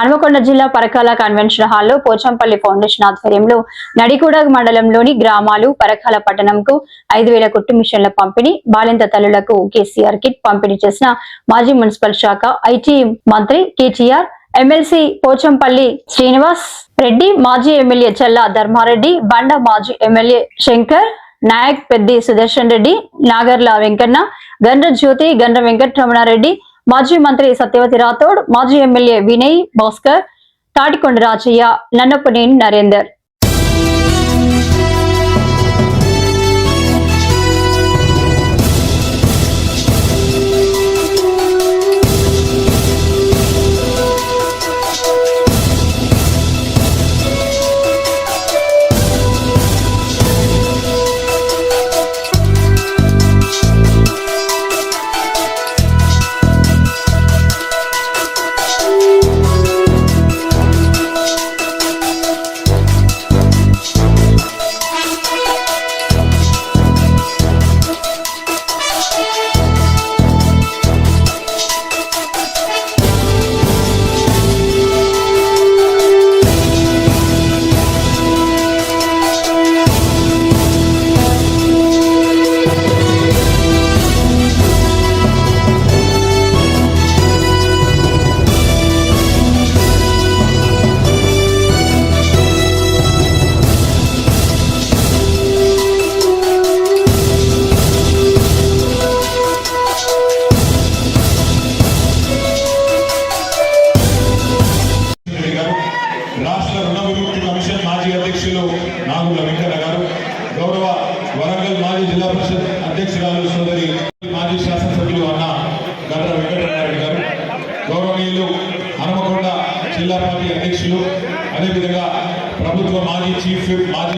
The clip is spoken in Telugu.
హనుమకొండ జిల్లా పరకాల కన్వెన్షన్ హాల్లో పోచంపల్లి ఫౌండేషన్ ఆధ్వర్యంలో నడికూడ మండలంలోని గ్రామాలు పరకాల పట్టణంకు 5,000 కుట్టు మిషన్ల పంపిణీ, బాలింత తల్లులకు కేసీఆర్ కిట్ పంపిణీ చేసిన మాజీ మున్సిపల్ శాఖ ఐటీ మంత్రి కేటీఆర్, ఎమ్మెల్సీ పోచంపల్లి శ్రీనివాస్ రెడ్డి, మాజీ ఎమ్మెల్యే చల్లా ధర్మారెడ్డి, బండ మాజీ ఎమ్మెల్యే శంకర్ నాయక్, పెద్ది సుదర్శన్ రెడ్డి, నాగర్ల వెంకన్న, గండ్ర జ్యోతి, గండ్ర వెంకటరమణారెడ్డి, మాజీ మంత్రి సత్యవతి రాథోడ్, మాజీ ఎమ్మెల్యే వినయ్ భాస్కర్, తాటికొండ రాజయ్య, నన్నపనేని నరేందర్. రాష్ట్ర రుణ విముక్తి కమిషన్ మాజీ అధ్యక్షులు నాగుల వెంకన్న గారు, గౌరవ వరంగల్ మాజీ జిల్లా పరిషత్ అధ్యక్షురాలు సోదరి మాజీ శాసనసభ్యులు అన్న గండ్ర వెంకటరమణారెడ్డి గారు, గౌరవనీయులు హనుమకొండ జిల్లా పార్టీ అధ్యక్షులు, అదేవిధంగా ప్రభుత్వ మాజీ చీఫ్ విప్ మాజీ